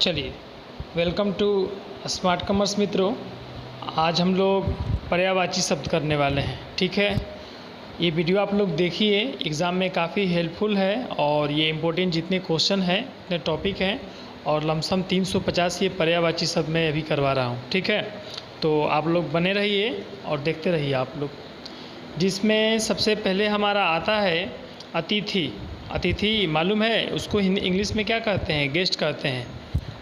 चलिए, welcome to smart commerce मित्रों। आज हम लोग पर्यायवाची शब्द करने वाले हैं। ठीक है, ये वीडियो आप लोग देखिए, एग्ज़ाम में काफ़ी हेल्पफुल है और ये इम्पोर्टेंट जितने क्वेश्चन हैं इतने टॉपिक हैं और लमसम 350 ये पर्यायवाची शब्द मैं अभी करवा रहा हूँ। ठीक है, तो आप लोग बने रहिए और देखते रहिए आप लोग। जिसमें सबसे पहले हमारा आता है अतिथि। अतिथि मालूम है उसको इंग्लिश में क्या कहते हैं? गेस्ट कहते हैं।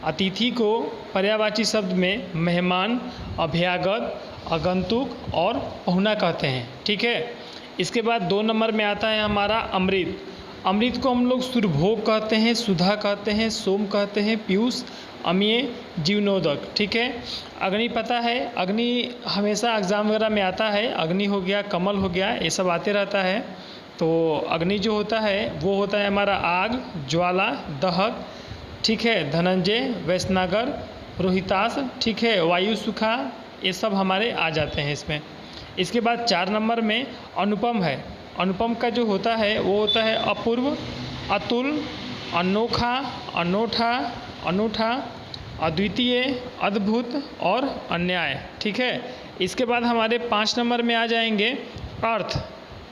अतिथि को पर्यायवाची शब्द में मेहमान, अभ्यागत, आगंतुक और पहुना कहते हैं। ठीक है, इसके बाद 2 नंबर में आता है हमारा अमृत। अमृत को हम लोग सुरभोग कहते हैं, सुधा कहते हैं, सोम कहते हैं, पीयूष, अमीय, जीवनोदक। ठीक है, अग्नि पता है, अग्नि हमेशा एग्जाम वगैरह में आता है। अग्नि हो गया, कमल हो गया, ये सब आते रहता है। तो अग्नि जो होता है वो होता है हमारा आग, ज्वाला, दहक। ठीक है, धनंजय, वैश्नागर, रोहितास। ठीक है, वायु, सुखा, ये सब हमारे आ जाते हैं इसमें। इसके बाद 4 नंबर में अनुपम है। अनुपम का जो होता है वो होता है अपूर्व, अतुल, अनोखा, अनूठा, अनूठा, अद्वितीय, अद्भुत और अन्याय। ठीक है, इसके बाद हमारे 5 नंबर में आ जाएंगे अर्थ।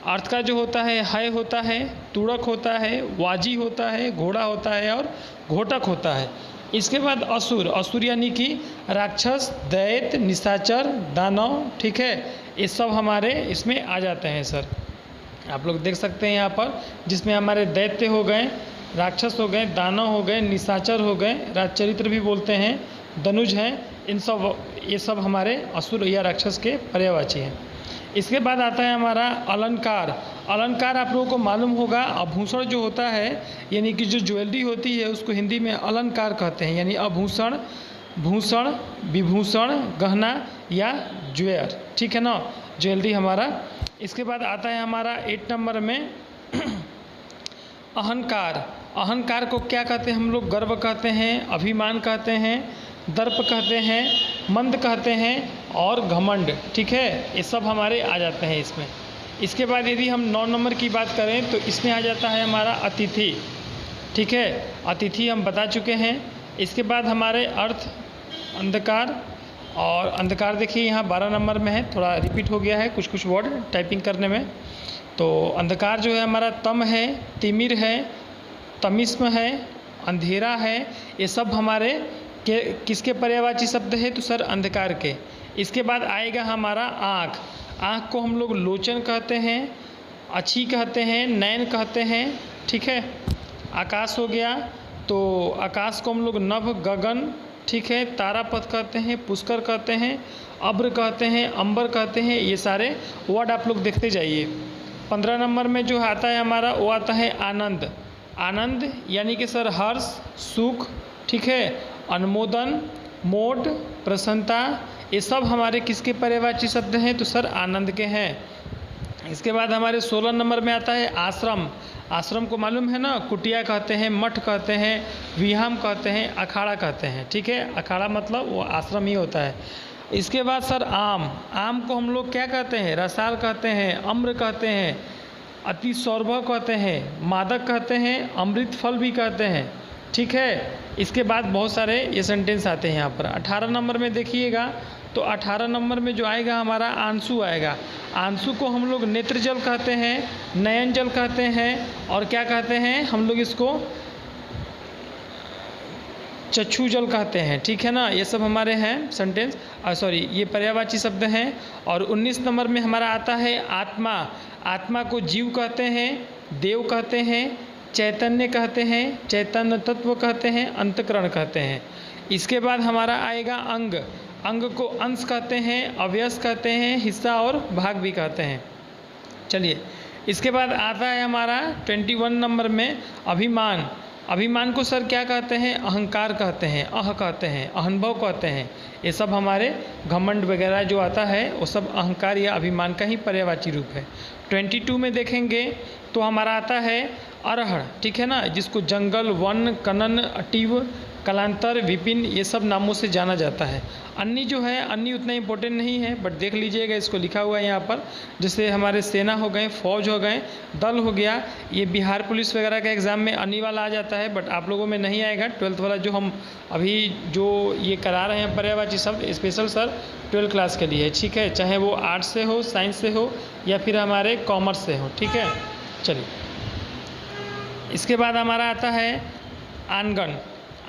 अर्थ का जो होता है तुड़क होता है, वाजी होता है, घोड़ा होता है और घोटक होता है। इसके बाद असुर। असुर यानी कि राक्षस, दैत्य, निशाचर, दानव। ठीक है, ये सब हमारे इसमें आ जाते हैं सर। आप लोग देख सकते हैं यहाँ पर, जिसमें हमारे दैत्य हो गए, राक्षस हो गए, दानव हो गए, निशाचर हो गए, राजचरित्र भी बोलते हैं, धनुज हैं, ये सब हमारे असुर या राक्षस के पर्यायवाची हैं। इसके बाद आता है हमारा अलंकार। अलंकार आप लोगों को मालूम होगा, आभूषण जो होता है यानी कि जो ज्वेलरी होती है उसको हिंदी में अलंकार कहते हैं, यानी आभूषण, भूषण, विभूषण, गहना या ज्वेलर। ठीक है ना, ज्वेलरी हमारा। इसके बाद आता है हमारा 8 नंबर में अहंकार। अहंकार को क्या कहते हैं हम लोग? गर्व कहते हैं, अभिमान कहते हैं, दर्प कहते हैं, मंद कहते हैं और घमंड। ठीक है, ये सब हमारे आ जाते हैं इसमें। इसके बाद यदि हम 9 नंबर की बात करें तो इसमें आ जाता है हमारा अतिथि। ठीक है, अतिथि हम बता चुके हैं। इसके बाद हमारे अर्थ, अंधकार। और अंधकार देखिए यहाँ 12 नंबर में है, थोड़ा रिपीट हो गया है कुछ वर्ड टाइपिंग करने में। तो अंधकार जो है हमारा तम है, तिमिर है, तमिस्म है, अंधेरा है, ये सब हमारे किसके पर्यायवाची शब्द है? तो सर अंधकार के। इसके बाद आएगा हमारा आँख। आँख को हम लोग लोचन कहते हैं, अच्छी कहते हैं, नयन कहते हैं। ठीक है, आकाश हो गया, तो आकाश को हम लोग नभ, गगन, ठीक है, तारापथ कहते हैं, पुष्कर कहते हैं, अब्र कहते हैं, अंबर कहते हैं। ये सारे वर्ड आप लोग देखते जाइए। 15 नंबर में जो आता है हमारा वो आता है आनंद। आनंद यानी कि सर हर्ष, सुख। ठीक है, अनुमोदन, मोट, प्रसन्नता, ये सब हमारे किसके पर्यायवाची शब्द हैं? तो सर आनंद के हैं। इसके बाद हमारे 16 नंबर में आता है आश्रम। आश्रम को मालूम है ना, कुटिया कहते हैं, मठ कहते हैं, विहाम कहते हैं, अखाड़ा कहते हैं। ठीक है, अखाड़ा मतलब वो आश्रम ही होता है। इसके बाद सर आम। आम को हम लोग क्या कहते हैं? रसाल कहते हैं, अम्र कहते हैं, अति सौरभ कहते हैं, मादक कहते हैं, अमृत फल भी कहते हैं। ठीक है, इसके बाद बहुत सारे ये सेंटेंस आते हैं यहाँ पर। 18 नंबर में देखिएगा, तो 18 नंबर में जो आएगा हमारा आंसू आएगा। आंसू को हम लोग नेत्र जल कहते हैं, नयन जल कहते हैं और क्या कहते हैं हम लोग इसको? चक्षु जल कहते हैं। ठीक है ना, ये सब हमारे हैं सेंटेंस, ये पर्यायवाची शब्द हैं। और 19 नंबर में हमारा आता है आत्मा। आत्मा को जीव कहते हैं, देव कहते हैं, चैतन्य कहते हैं, चैतन्य तत्व कहते हैं, अंतकरण कहते हैं। इसके बाद हमारा आएगा अंग। अंग को अंश कहते हैं, अवयस कहते हैं, हिस्सा और भाग भी कहते हैं। चलिए, इसके बाद आता है हमारा 21 नंबर में अभिमान। अभिमान को सर क्या कहते हैं? अहंकार कहते हैं, कहते हैं, अहंभव कहते हैं। ये सब हमारे घमंड वगैरह जो आता है वो सब अहंकार या अभिमान का ही पर्यायवाची रूप है। 22 में देखेंगे तो हमारा आता है अरहड़। ठीक है ना, जिसको जंगल, वन, कनन, अटीव, कालांतर, विपिन, ये सब नामों से जाना जाता है। अन्नी जो है, अन्नी उतना इम्पोर्टेंट नहीं है, बट देख लीजिएगा इसको लिखा हुआ है यहाँ पर। जैसे हमारे सेना हो गए, फौज हो गए, दल हो गया। ये बिहार पुलिस वगैरह का एग्ज़ाम में अन्नी वाला आ जाता है, बट आप लोगों में नहीं आएगा। 12th वाला जो हम अभी जो ये करा रहे हैं पर्यायवाची शब्द, स्पेशल सर 12th क्लास के लिए, ठीक है, चाहे वो आर्ट्स से हो, साइंस से हो या फिर हमारे कॉमर्स से हो, ठीक है। चलिए, इसके बाद हमारा आता है आंगन।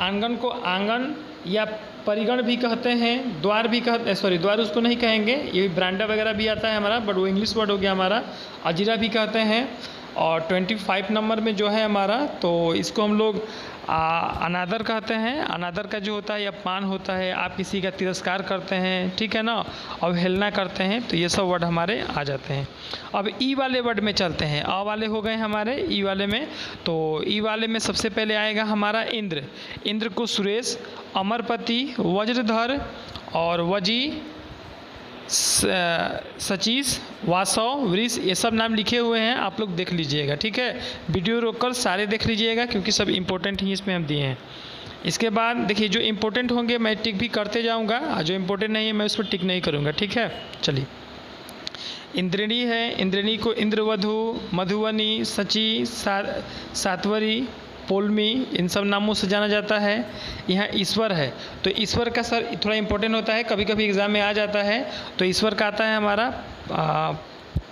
आंगन को आंगन या परिगण भी कहते हैं, द्वार भी कहते, सॉरी द्वार उसको नहीं कहेंगे, ये ब्रांडा वगैरह भी आता है हमारा, बट वो इंग्लिश वर्ड हो गया हमारा। अजीरा भी कहते हैं। और 25 नंबर में जो है हमारा, तो इसको हम लोग अनादर कहते हैं। अनादर का जो होता है अपमान होता है, आप किसी का तिरस्कार करते हैं, ठीक है ना, अवहेलना करते हैं, तो ये सब वर्ड हमारे आ जाते हैं। अब ई वाले वर्ड में चलते हैं। अ वाले हो गए हमारे, ई वाले में, तो ई वाले में सबसे पहले आएगा हमारा इंद्र। इंद्र को सुरेश, अमरपति, वज्रधर और वजी, सचीस, वासव, वृष, ये सब नाम लिखे हुए हैं, आप लोग देख लीजिएगा, ठीक है। वीडियो रोककर सारे देख लीजिएगा क्योंकि सब इम्पोर्टेंट ही इसमें हम दिए हैं। इसके बाद देखिए, जो इम्पोर्टेंट होंगे मैं टिक भी करते जाऊंगा, और जो इम्पोर्टेंट नहीं है मैं उस पर टिक नहीं करूंगा, ठीक है। चलिए, इंद्रिणी है, इंद्रिणी को इंद्रवधु, मधुवनी, सची, सातवरी, पोलमी, इन सब नामों से जाना जाता है। यहाँ ईश्वर है, तो ईश्वर का सर थोड़ा इम्पोर्टेंट होता है, कभी कभी एग्ज़ाम में आ जाता है। तो ईश्वर का आता है हमारा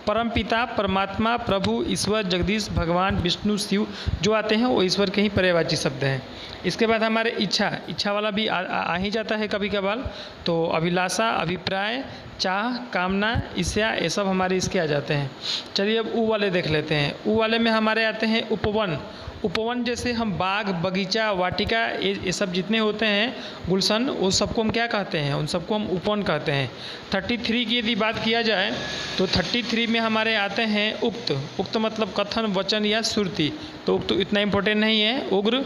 परम पिता, परमात्मा, प्रभु, ईश्वर, जगदीश, भगवान, विष्णु, शिव जो आते हैं वो ईश्वर के ही पर्यायवाची शब्द हैं। इसके बाद हमारे इच्छा, इच्छा वाला भी आ ही जाता है कभी कभार। तो अभिलाषा, अभिप्राय, चाह, कामना, ईर्ष्या, ये सब हमारे इसके आ जाते हैं। चलिए, अब ऊ वाले देख लेते हैं। ऊ वाले में हमारे आते हैं उपवन। उपवन जैसे हम बाग, बगीचा, वाटिका, ये सब जितने होते हैं, गुलशन, उन सबको हम क्या कहते हैं, उन सबको हम उपवन कहते हैं। 33 की यदि बात किया जाए तो 33 में हमारे आते हैं उक्त। उक्त मतलब कथन, वचन या श्रुति। तो उक्त इतना इम्पोर्टेंट नहीं है। उग्र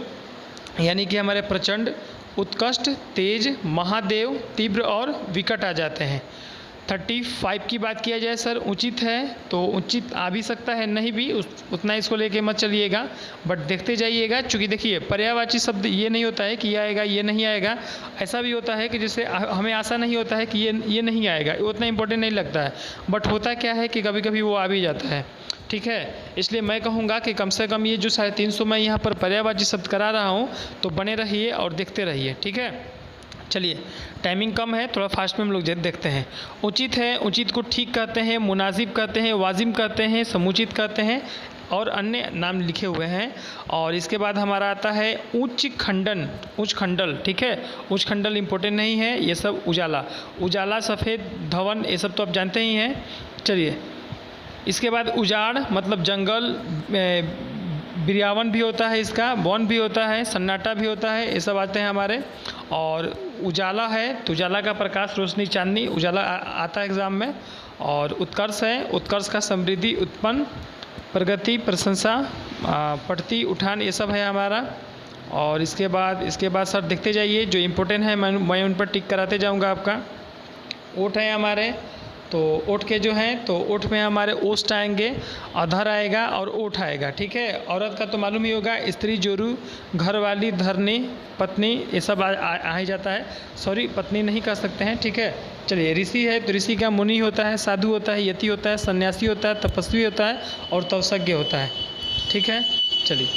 यानी कि हमारे प्रचंड, उत्कृष्ट, तेज, महादेव, तीव्र और विकट आ जाते हैं। 35 की बात किया जाए सर, उचित है, तो उचित आ भी सकता है, नहीं भी, उतना इसको लेके मत चलिएगा, बट देखते जाइएगा। चूँकि देखिए, पर्यायवाची शब्द ये नहीं होता है कि ये आएगा ये नहीं आएगा। ऐसा भी होता है कि जैसे हमें आशा नहीं होता है कि ये नहीं आएगा, उतना इंपॉर्टेंट नहीं लगता है, बट होता क्या है कि कभी कभी वो आ भी जाता है, ठीक है। इसलिए मैं कहूँगा कि कम से कम ये जो 350 मैं यहाँ पर पर्यायवाची शब्द करा रहा हूँ, तो बने रहिए और देखते रहिए, ठीक है। चलिए, टाइमिंग कम है, थोड़ा फास्ट में हम लोग देखते हैं। उचित है, उचित को ठीक कहते हैं, मुनासिब कहते हैं, वाजिम कहते हैं, समुचित कहते हैं, और अन्य नाम लिखे हुए हैं। और इसके बाद हमारा आता है उच्च खंडन, उच्च खंडल, ठीक है। उच्च खंडल इम्पोर्टेंट नहीं है, ये सब उजाला, उजाला, सफ़ेद, धवन, ये सब तो आप जानते ही हैं। चलिए, इसके बाद उजाड़ मतलब जंगल, बिरयावन भी होता है, इसका वन भी होता है, सन्नाटा भी होता है, ये सब आते हैं हमारे। और उजाला है तो उजाला का प्रकाश, रोशनी, चांदनी, उजाला आता है एग्ज़ाम में। और उत्कर्ष है, उत्कर्ष का समृद्धि, उत्पन्न, प्रगति, प्रशंसा, पड़ती, उठान, ये सब है हमारा। और इसके बाद सर देखते जाइए, जो इम्पोर्टेंट है मैं उन पर टिक कराते जाऊंगा आपका। ओठ है हमारे, तो ओठ के जो हैं, तो ओठ में हमारे ओष्ठ आएंगे, अधर आएगा और ओठ आएगा, ठीक है। औरत का तो मालूम ही होगा, स्त्री, जोरू, घरवाली, धरनी, पत्नी, ये सब आ ही जाता है। सॉरी, पत्नी नहीं कह सकते हैं, ठीक है। चलिए, ऋषि है, तो ऋषि का मुनि होता है, साधु होता है, यति होता है, सन्यासी होता है, तपस्वी होता है और तवसज्ञ होता है, ठीक है। चलिए,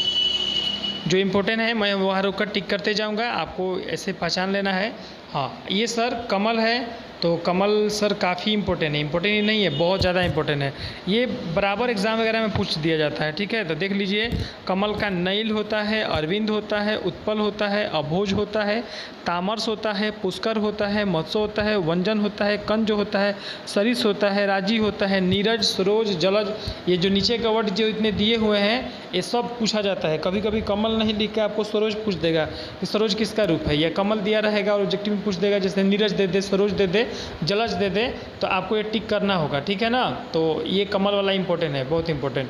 जो इम्पोर्टेंट है मैं वहाँ रुक कर टिक करते जाऊँगा, आपको ऐसे पहचान लेना है। हाँ, ये सर कमल है, तो कमल सर काफ़ी इंपॉर्टेंट है, इंपॉर्टेंट ही नहीं है, बहुत ज़्यादा इंपॉर्टेंट है। ये बराबर एग्ज़ाम वगैरह में पूछ दिया जाता है, ठीक है। तो देख लीजिए, कमल का नैल होता है, अरविंद होता है, उत्पल होता है, अभोज होता है, तामर्स होता है, पुष्कर होता है, मत्स्य होता है, वंजन होता है, कंज होता है, सरिस होता है, राजी होता है, नीरज, सरोज, जलज, ये जो नीचे का वर्ड जो इतने दिए हुए हैं, ये सब पूछा जाता है। कभी कभी कमल नहीं लिख के आपको सरोज पूछ देगा कि सरोज किसका रूप है, या कमल दिया रहेगा और ऑब्जेक्टिव में पूछ देगा, जैसे नीरज दे दे, सरोज दे दे, जलज दे दे, तो आपको ये टिक करना होगा, ठीक है ना। तो ये कमल वाला इंपॉर्टेंट है, बहुत इंपॉर्टेंट।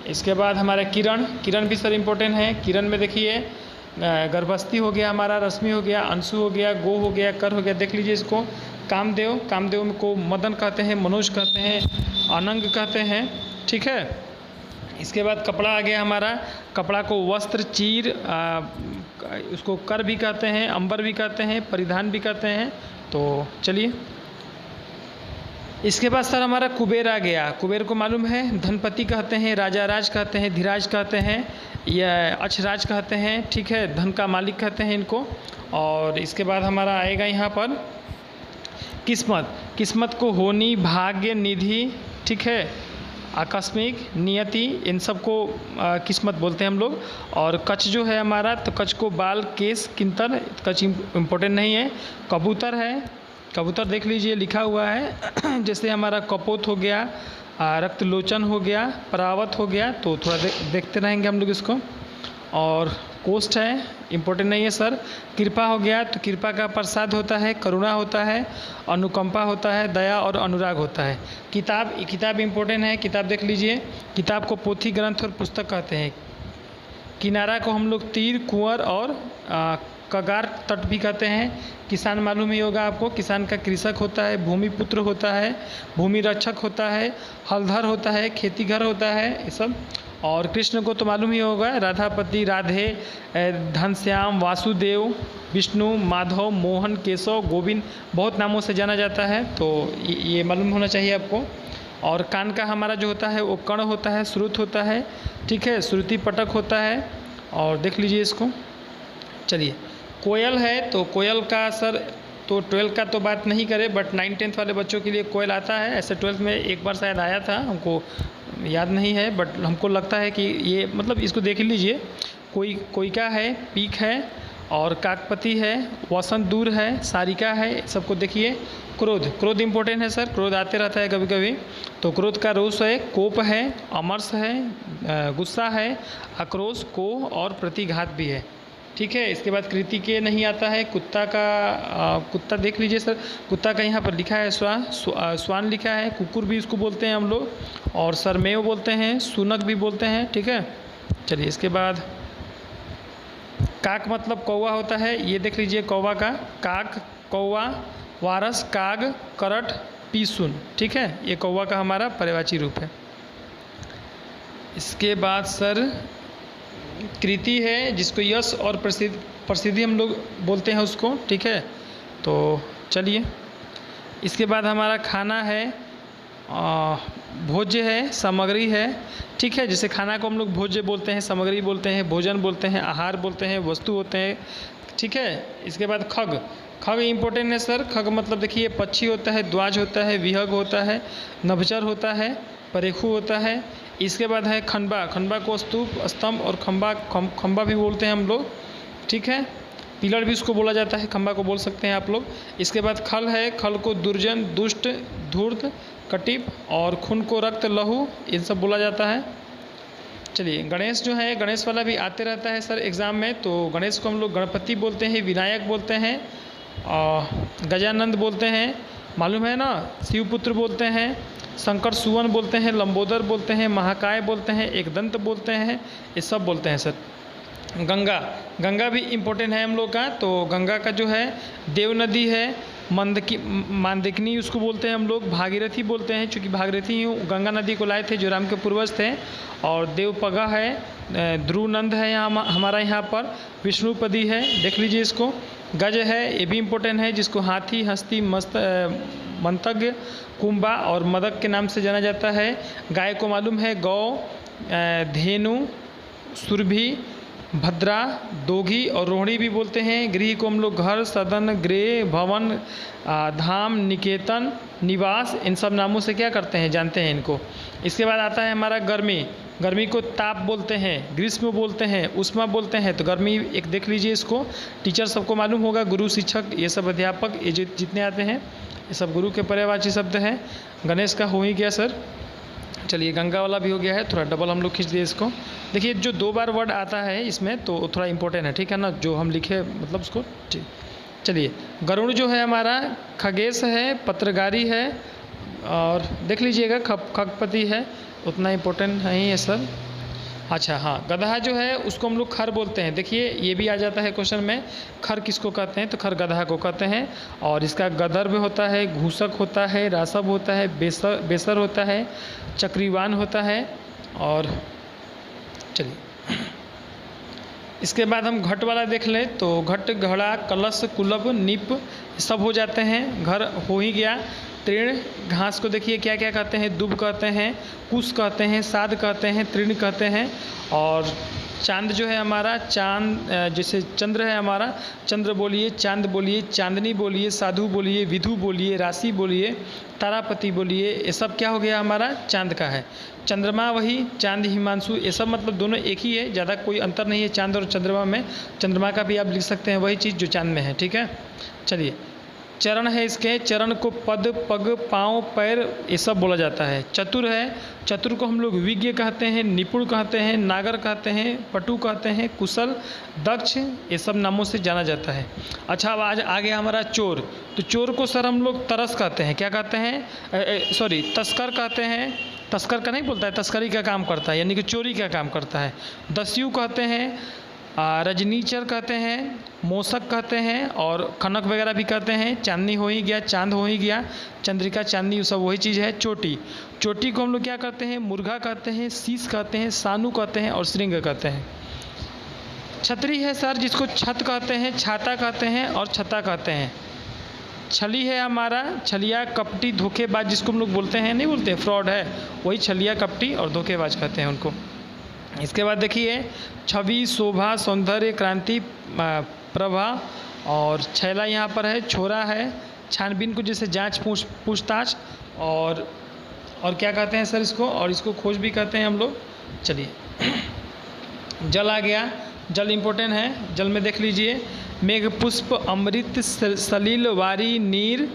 इसके बाद हमारा किरण, किरण भी सर इंपॉर्टेंट है। किरण में देखिए, गर्भस्थी हो गया हमारा, रश्मि हो गया, अंशु हो गया, गो हो गया, कर हो गया, देख लीजिए इसको। कामदेव, कामदेव को मदन कहते हैं, मनोज कहते हैं, अनंग कहते हैं, ठीक है। इसके बाद कपड़ा आ गया हमारा। कपड़ा को वस्त्र, चीर, उसको कर भी कहते हैं, अंबर भी कहते हैं, परिधान भी कहते हैं। तो चलिए, इसके बाद सर हमारा कुबेर आ गया। कुबेर को मालूम है, धनपति कहते हैं, राजा राज कहते हैं, धीराज कहते हैं, या अक्षराज कहते हैं, ठीक है, धन का मालिक कहते हैं इनको। और इसके बाद हमारा आएगा यहाँ पर किस्मत। किस्मत को होनी, भाग्य, निधि, ठीक है, आकस्मिक, नियति, इन सब को किस्मत बोलते हैं हम लोग। और कच जो है हमारा, तो कच को बाल, केस, किंतर, कच इम्पोर्टेंट नहीं है। कबूतर है, कबूतर देख लीजिए लिखा हुआ है जैसे हमारा कपोत हो गया, रक्तलोचन हो गया, परावत हो गया। तो थोड़ा देखते रहेंगे हम लोग इसको। और कोष्ठ है, इम्पोर्टेंट नहीं है सर। कृपा हो गया, तो कृपा का प्रसाद होता है, करुणा होता है, अनुकंपा होता है, दया और अनुराग होता है। किताब, किताब इम्पोर्टेंट है, किताब देख लीजिए। किताब को पोथी, ग्रंथ और पुस्तक कहते हैं। किनारा को हम लोग तीर, कुंवर और कगार, तट भी कहते हैं। किसान मालूम ही होगा आपको, किसान का कृषक होता है, भूमिपुत्र होता है, भूमि रक्षक होता है, हलधर होता है, खेतीघर होता है, ये सब। और कृष्ण को तो मालूम ही होगा, राधापति, राधे, घनश्याम, वासुदेव, विष्णु, माधव, मोहन, केशव, गोविंद, बहुत नामों से जाना जाता है। तो ये मालूम होना चाहिए आपको। और कान का हमारा जो होता है वो कर्ण होता है, श्रुत होता है, ठीक है, श्रुति पटक होता है। और देख लीजिए इसको। चलिए, कोयल है, तो कोयल का सर तो 12 का तो बात नहीं करें, बट 9-10 वाले बच्चों के लिए कोयल आता है। ऐसे 12th में एक बार शायद आया था, हमको याद नहीं है, बट हमको लगता है कि ये मतलब इसको देख लीजिए। कोई का है, पीक है, और काकपति है, वसंत दूर है, सारिका है, सबको देखिए। क्रोध, क्रोध इम्पोर्टेंट है सर, क्रोध आते रहता है कभी कभी। तो क्रोध का रोष है, कोप है, अमर्ष है, गुस्सा है, आक्रोश, कोह और प्रतिघात भी है, ठीक है। इसके बाद कृति के नहीं आता है। कुत्ता का कुत्ता देख लीजिए सर, कुत्ता का यहाँ पर लिखा है स्वान लिखा है। कुकुर भी इसको बोलते हैं हम लोग, और सरमेव बोलते हैं, सुनक भी बोलते हैं, ठीक है। चलिए, इसके बाद काक मतलब कौवा होता है, ये देख लीजिए कौवा का। काक, कौवा, वारस, काग, करट, पीसुन, ठीक है, ये कौवा का हमारा पर्यायवाची रूप है। इसके बाद सर कृति है, जिसको यश और प्रसिद्धि हम लोग बोलते हैं उसको, ठीक है। तो चलिए, इसके बाद हमारा खाना है, भोज्य है, सामग्री है, ठीक है। जैसे खाना को हम लोग भोज्य बोलते हैं, सामग्री बोलते हैं, भोजन बोलते हैं, आहार बोलते हैं, वस्तु होते हैं, ठीक है। इसके बाद खग, खग इम्पोर्टेंट है सर। खग मतलब देखिए पक्षी होता है, द्वाज होता है, विहग होता है, नभचर होता है, परेखु होता है। इसके बाद है खंबा, खंबा को स्तूप, स्तंभ और खंबा भी बोलते हैं हम लोग, ठीक है। पिलर भी उसको बोला जाता है, खंबा को बोल सकते हैं आप लोग। इसके बाद खल है, खल को दुर्जन, दुष्ट, धूर्त, कटिप और खून को रक्त, लहू, ये सब बोला जाता है। चलिए, गणेश जो है, गणेश वाला भी आते रहता है सर एग्ज़ाम में। तो गणेश को हम लोग गणपति बोलते हैं, विनायक बोलते हैं, गजानंद बोलते हैं, मालूम है ना, शिवपुत्र बोलते हैं, शंकर सुवन बोलते हैं, लंबोदर बोलते हैं, महाकाय बोलते हैं, एकदंत बोलते हैं, ये सब बोलते हैं सर। गंगा, गंगा भी इम्पोर्टेंट है हम लोग का। तो गंगा का जो है देव नदी है, मांदकिनी उसको बोलते हैं हम लोग, भागीरथी बोलते हैं, चूँकि भागीरथी गंगा नदी को लाए थे जो राम के पूर्वज थे। और देवपगा है, ध्रुवनंद है यहाँ हमारा यहाँ पर, विष्णुपदी है, देख लीजिए इसको। गज है, ये भी इम्पोर्टेंट है, जिसको हाथी, हस्ती, मंतव्य, कुंभा और मदक के नाम से जाना जाता है। गाय को मालूम है गौ, धेनु, सुरभि, भद्रा, दोघी और रोहिणी भी बोलते हैं। गृह को हम लोग घर, सदन, गृह, भवन, धाम, निकेतन, निवास, इन सब नामों से क्या करते हैं, जानते हैं इनको। इसके बाद आता है हमारा गर्मी, गर्मी को ताप बोलते हैं, ग्रीष्म बोलते हैं, उष्मा बोलते हैं। तो गर्मी एक देख लीजिए इसको, टीचर सबको मालूम होगा, गुरु, शिक्षक, ये सब अध्यापक, ये जितने आते हैं ये सब गुरु के पर्यायवाची शब्द हैं। गणेश का हो ही गया सर। चलिए, गंगा वाला भी हो गया है, थोड़ा डबल हम लोग खींच दिए इसको। देखिए, जो 2 बार वर्ड आता है इसमें तो थोड़ा इम्पोर्टेंट है, ठीक है ना, जो हम लिखे मतलब उसको, ठीक। चलिए, गरुड़ जो है हमारा, खगेश है, पत्रगारी है, और देख लीजिएगा खगपति है, उतना इम्पोर्टेंट नहीं है सर। अच्छा हाँ, गधा जो है उसको हम लोग खर बोलते हैं। देखिए, ये भी आ जाता है क्वेश्चन में, खर किसको कहते हैं, तो खर गधा को कहते हैं। और इसका गदर्भ होता है, घूसक होता है, रासब होता है, बेसर होता है, चक्रीवान होता है, और चलिए, इसके बाद हम घट वाला देख लें तो घट, घड़ा, कलश, कुलब, निप सब हो जाते हैं। घर हो ही गया। तृण, घास को देखिए क्या क्या कहते हैं, दुब कहते हैं, कुश कहते हैं, साद कहते हैं, तृण कहते हैं। और चांद जो है हमारा, चांद जैसे चंद्र है हमारा, चंद्र बोलिए, चांद बोलिए, चांदनी बोलिए, साधु बोलिए, विधु बोलिए, राशि बोलिए, तारापति बोलिए, ये सब क्या हो गया हमारा, चांद का है। चंद्रमा वही, चांद, हिमांशु, ये सब मतलब दोनों एक ही है, ज़्यादा कोई अंतर नहीं है चांद और चंद्रमा में। चंद्रमा का भी आप लिख सकते हैं वही चीज़ जो चांद में है, ठीक है। चलिए, चरण है इसके, चरण को पद, पग, पाँव, पैर ये सब बोला जाता है। चतुर है, चतुर को हम लोग विज्ञ कहते हैं, निपुण कहते हैं, नागर कहते हैं, पटु कहते हैं, कुशल, दक्ष, ये सब नामों से जाना जाता है। अच्छा, अब आज आ गया हमारा चोर। तो चोर को सर हम लोग तरस कहते हैं, क्या कहते हैं, सॉरी तस्कर कहते हैं। तस्कर का नहीं बोलता है, तस्करी का काम करता है, यानी कि चोरी का काम करता है। दस्यु कहते हैं, रजनीचर कहते हैं, मोसक कहते हैं, और खनक वगैरह भी कहते हैं। चांदनी हो ही गया, चांद हो ही गया, चंद्रिका, चांदनी सब वही चीज़ है। चोटी, चोटी को हम लोग क्या कहते हैं, मुर्गा कहते हैं, शीश कहते हैं, सानू कहते हैं और श्रृंग कहते हैं। छतरी है सर, जिसको छत कहते हैं, छाता कहते हैं और छत्ता कहते हैं। छली है हमारा, छलिया, कपटी, धोखेबाज जिसको हम लोग बोलते हैं, नहीं बोलते फ्रॉड है, वही छलिया, कपटी और धोखेबाज कहते हैं उनको। इसके बाद देखिए, छवि, शोभा, सौंदर्य, क्रांति, प्रभा, और छैला यहाँ पर है, छोरा है, छानबीन को जैसे जांच, पूछताछ, और क्या कहते हैं सर इसको, और इसको खोज भी कहते हैं हम लोग। चलिए, जल आ गया। जल इम्पोर्टेंट है। जल में देख लीजिए, मेघ, पुष्प, अमृत, सलिल, वारी, नीर,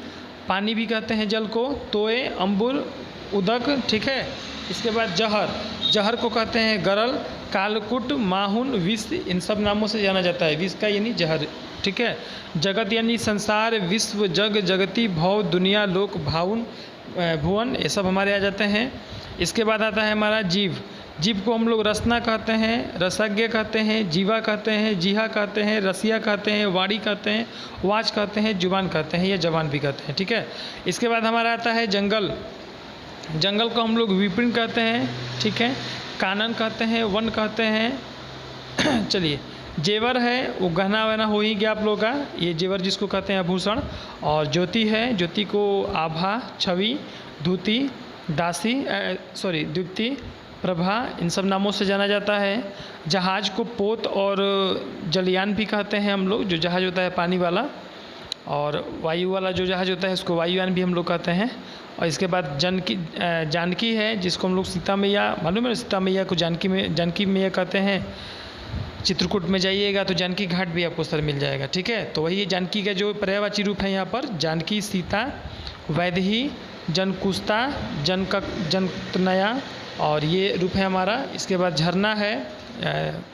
पानी भी कहते हैं जल को, तोय, अंबुर, उदक, ठीक है। इसके बाद जहर, जहर को कहते हैं गरल, कालकुट, माहुन, विष, इन सब नामों से जाना जाता है। विष का यानी जहर, ठीक है। जगत यानी संसार, विश्व, जग, जगती, भव, दुनिया, लोक, भावन, भुवन, ये सब हमारे आ जाते हैं। इसके बाद आता है हमारा जीव। जीव को हम लोग रसना कहते हैं, रसज्ञ कहते हैं, जीवा कहते हैं, जीहा कहते हैं, रसिया कहते हैं, वाणी कहते हैं, वाच कहते हैं, जुबान कहते हैं या जबान भी कहते हैं, ठीक है। इसके बाद हमारा आता है जंगल। जंगल को हम लोग विपिन कहते हैं, ठीक है। कानन कहते हैं, वन कहते हैं। चलिए, जेवर है, वो गहना वहना हो ही गया आप लोगों का, ये जेवर जिसको कहते हैं आभूषण। और ज्योति है, ज्योति को आभा, छवि, धूति, दासी, द्युति, प्रभा, इन सब नामों से जाना जाता है। जहाज को पोत और जलयान भी कहते हैं हम लोग, जो जहाज होता है पानी वाला, और वायु वाला जो जहाज होता है उसको वायुयान भी हम लोग कहते हैं। और इसके बाद जानकी है, जिसको हम लोग सीता मैया, मालूम है सीता मैया को जानकी मैया कहते हैं। चित्रकूट में जाइएगा तो जानकी घाट भी आपको सर मिल जाएगा, ठीक है। तो वही जानकी का जो पर्यायवाची रूप है यहाँ पर, जानकी, सीता, वैदेही, जनकुस्ता, जनतनया, और ये रूप है हमारा। इसके बाद झरना है।